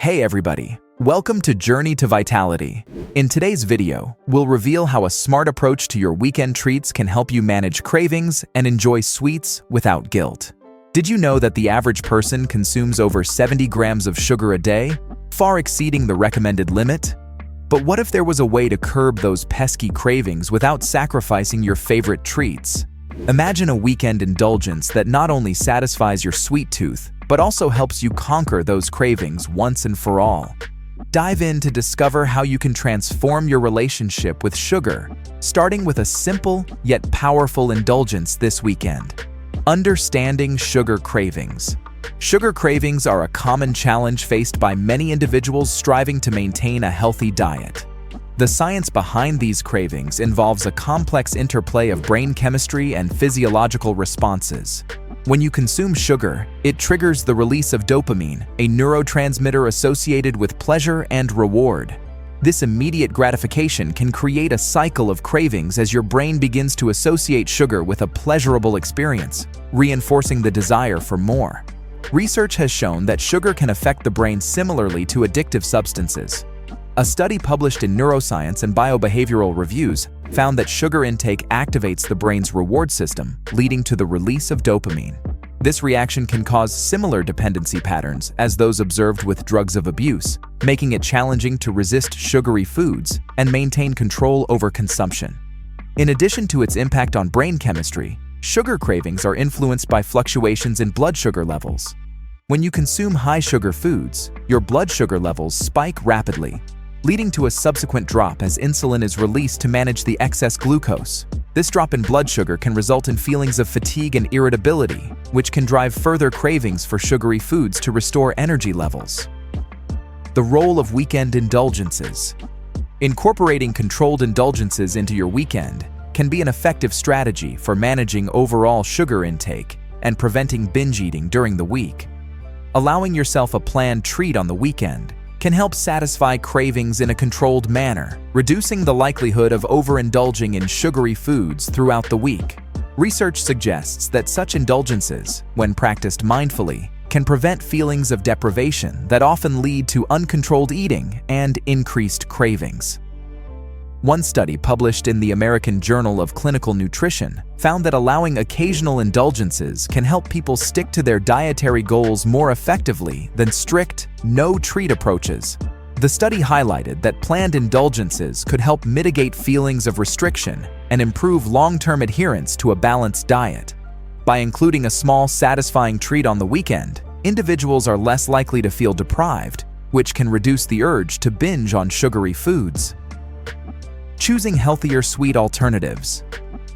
Hey everybody, welcome to Journey to Vitality. In today's video, we'll reveal how a smart approach to your weekend treats can help you manage cravings and enjoy sweets without guilt. Did you know that the average person consumes over 70 grams of sugar a day, far exceeding the recommended limit? But what if there was a way to curb those pesky cravings without sacrificing your favorite treats? Imagine a weekend indulgence that not only satisfies your sweet tooth, but also helps you conquer those cravings once and for all. Dive in to discover how you can transform your relationship with sugar, starting with a simple yet powerful indulgence this weekend. Understanding sugar cravings. Sugar cravings are a common challenge faced by many individuals striving to maintain a healthy diet. The science behind these cravings involves a complex interplay of brain chemistry and physiological responses. When you consume sugar, it triggers the release of dopamine, a neurotransmitter associated with pleasure and reward. This immediate gratification can create a cycle of cravings as your brain begins to associate sugar with a pleasurable experience, reinforcing the desire for more. Research has shown that sugar can affect the brain similarly to addictive substances. A study published in Neuroscience and Biobehavioral Reviews found that sugar intake activates the brain's reward system, leading to the release of dopamine. This reaction can cause similar dependency patterns as those observed with drugs of abuse, making it challenging to resist sugary foods and maintain control over consumption. In addition to its impact on brain chemistry, sugar cravings are influenced by fluctuations in blood sugar levels. When you consume high-sugar foods, your blood sugar levels spike rapidly, leading to a subsequent drop as insulin is released to manage the excess glucose. This drop in blood sugar can result in feelings of fatigue and irritability, which can drive further cravings for sugary foods to restore energy levels. The role of weekend indulgences. Incorporating controlled indulgences into your weekend can be an effective strategy for managing overall sugar intake and preventing binge eating during the week. Allowing yourself a planned treat on the weekend can help satisfy cravings in a controlled manner, reducing the likelihood of overindulging in sugary foods throughout the week. Research suggests that such indulgences, when practiced mindfully, can prevent feelings of deprivation that often lead to uncontrolled eating and increased cravings. One study published in the American Journal of Clinical Nutrition found that allowing occasional indulgences can help people stick to their dietary goals more effectively than strict, no-treat approaches. The study highlighted that planned indulgences could help mitigate feelings of restriction and improve long-term adherence to a balanced diet. By including a small, satisfying treat on the weekend, individuals are less likely to feel deprived, which can reduce the urge to binge on sugary foods. Choosing healthier sweet alternatives.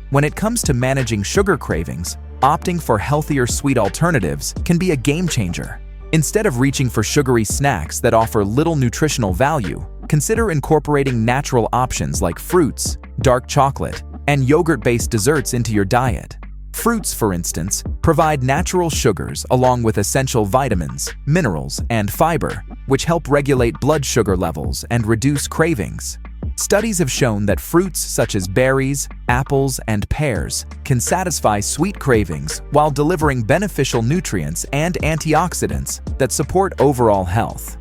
When it comes to managing sugar cravings, opting for healthier sweet alternatives can be a game changer. Instead of reaching for sugary snacks that offer little nutritional value, consider incorporating natural options like fruits, dark chocolate, and yogurt-based desserts into your diet. Fruits, for instance, provide natural sugars along with essential vitamins, minerals, and fiber, which help regulate blood sugar levels and reduce cravings. Studies have shown that fruits such as berries, apples, and pears can satisfy sweet cravings while delivering beneficial nutrients and antioxidants that support overall health.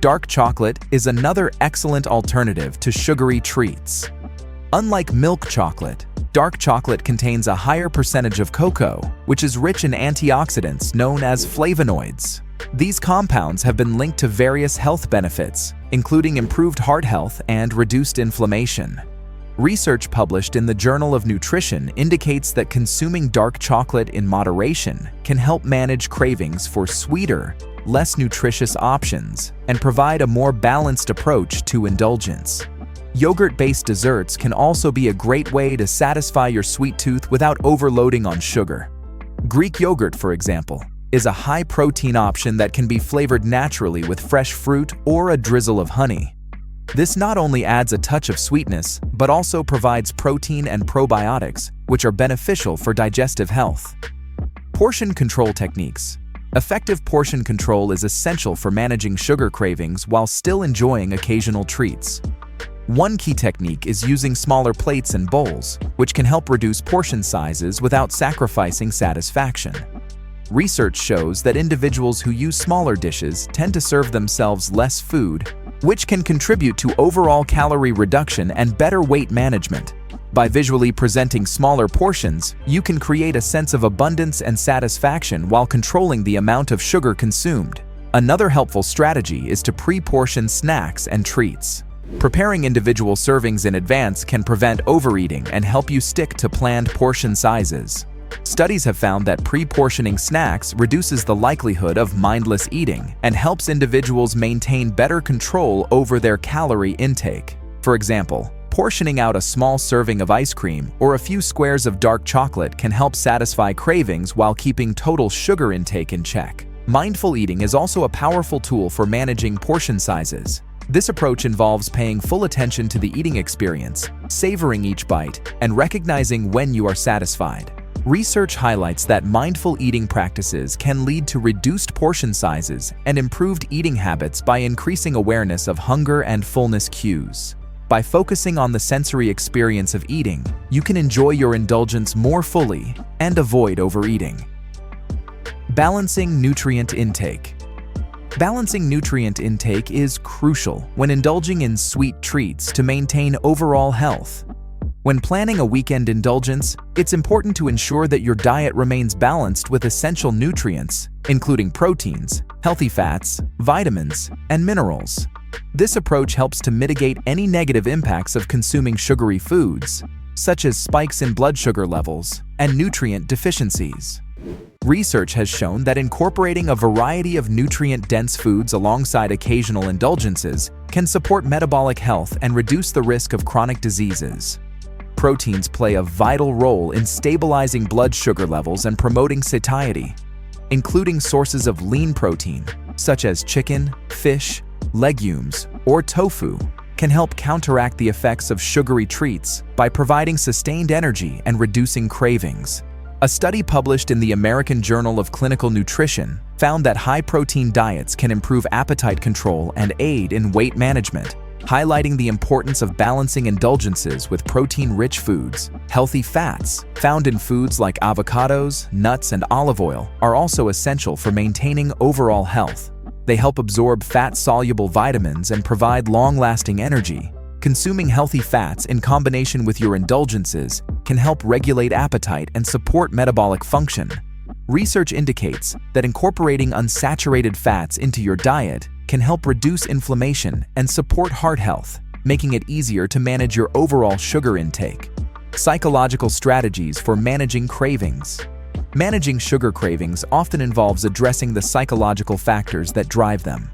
Dark chocolate is another excellent alternative to sugary treats. Unlike milk chocolate, dark chocolate contains a higher percentage of cocoa, which is rich in antioxidants known as flavonoids. These compounds have been linked to various health benefits, including improved heart health and reduced inflammation. Research published in the Journal of Nutrition indicates that consuming dark chocolate in moderation can help manage cravings for sweeter, less nutritious options and provide a more balanced approach to indulgence. Yogurt-based desserts can also be a great way to satisfy your sweet tooth without overloading on sugar. Greek yogurt, for example, is a high-protein option that can be flavored naturally with fresh fruit or a drizzle of honey. This not only adds a touch of sweetness, but also provides protein and probiotics, which are beneficial for digestive health. Portion control techniques. Effective portion control is essential for managing sugar cravings while still enjoying occasional treats. One key technique is using smaller plates and bowls, which can help reduce portion sizes without sacrificing satisfaction. Research shows that individuals who use smaller dishes tend to serve themselves less food, which can contribute to overall calorie reduction and better weight management. By visually presenting smaller portions, you can create a sense of abundance and satisfaction while controlling the amount of sugar consumed. Another helpful strategy is to pre-portion snacks and treats. Preparing individual servings in advance can prevent overeating and help you stick to planned portion sizes. Studies have found that pre-portioning snacks reduces the likelihood of mindless eating and helps individuals maintain better control over their calorie intake. For example, portioning out a small serving of ice cream or a few squares of dark chocolate can help satisfy cravings while keeping total sugar intake in check. Mindful eating is also a powerful tool for managing portion sizes. This approach involves paying full attention to the eating experience, savoring each bite, and recognizing when you are satisfied. Research highlights that mindful eating practices can lead to reduced portion sizes and improved eating habits by increasing awareness of hunger and fullness cues. By focusing on the sensory experience of eating, you can enjoy your indulgence more fully and avoid overeating. Balancing nutrient intake. Balancing nutrient intake is crucial when indulging in sweet treats to maintain overall health. When planning a weekend indulgence, it's important to ensure that your diet remains balanced with essential nutrients, including proteins, healthy fats, vitamins, and minerals. This approach helps to mitigate any negative impacts of consuming sugary foods, such as spikes in blood sugar levels and nutrient deficiencies. Research has shown that incorporating a variety of nutrient-dense foods alongside occasional indulgences can support metabolic health and reduce the risk of chronic diseases. Proteins play a vital role in stabilizing blood sugar levels and promoting satiety. Including sources of lean protein, such as chicken, fish, legumes, or tofu, can help counteract the effects of sugary treats by providing sustained energy and reducing cravings. A study published in the American Journal of Clinical Nutrition found that high-protein diets can improve appetite control and aid in weight management, highlighting the importance of balancing indulgences with protein-rich foods. Healthy fats, found in foods like avocados, nuts, and olive oil, are also essential for maintaining overall health. They help absorb fat-soluble vitamins and provide long-lasting energy. Consuming healthy fats in combination with your indulgences can help regulate appetite and support metabolic function. Research indicates that incorporating unsaturated fats into your diet can help reduce inflammation and support heart health, making it easier to manage your overall sugar intake. Psychological strategies for managing cravings. Managing sugar cravings often involves addressing the psychological factors that drive them.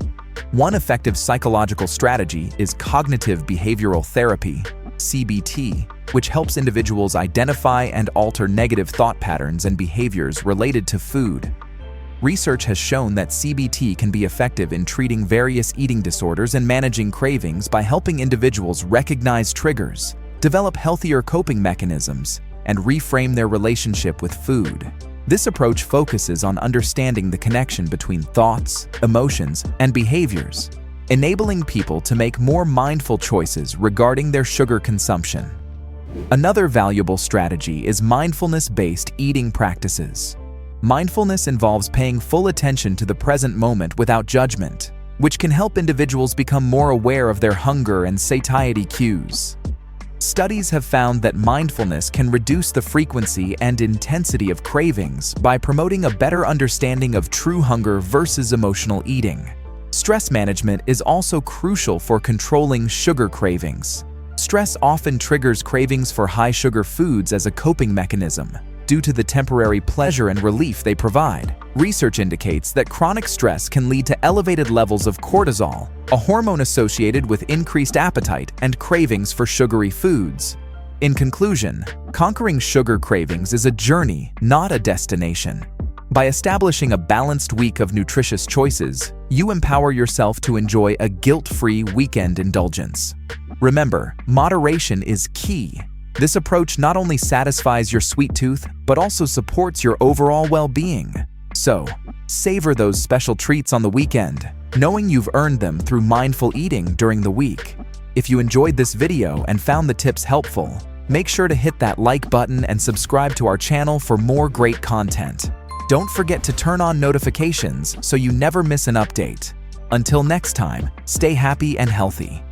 One effective psychological strategy is cognitive behavioral therapy, CBT, which helps individuals identify and alter negative thought patterns and behaviors related to food. Research has shown that CBT can be effective in treating various eating disorders and managing cravings by helping individuals recognize triggers, develop healthier coping mechanisms, and reframe their relationship with food. This approach focuses on understanding the connection between thoughts, emotions, and behaviors, enabling people to make more mindful choices regarding their sugar consumption. Another valuable strategy is mindfulness-based eating practices. Mindfulness involves paying full attention to the present moment without judgment, which can help individuals become more aware of their hunger and satiety cues. Studies have found that mindfulness can reduce the frequency and intensity of cravings by promoting a better understanding of true hunger versus emotional eating. Stress management is also crucial for controlling sugar cravings. Stress often triggers cravings for high-sugar foods as a coping mechanism, due to the temporary pleasure and relief they provide. Research indicates that chronic stress can lead to elevated levels of cortisol, a hormone associated with increased appetite and cravings for sugary foods. In conclusion, conquering sugar cravings is a journey, not a destination. By establishing a balanced week of nutritious choices, you empower yourself to enjoy a guilt-free weekend indulgence. Remember, moderation is key. This approach not only satisfies your sweet tooth, but also supports your overall well-being. So, savor those special treats on the weekend, knowing you've earned them through mindful eating during the week. If you enjoyed this video and found the tips helpful, make sure to hit that like button and subscribe to our channel for more great content. Don't forget to turn on notifications so you never miss an update. Until next time, stay happy and healthy.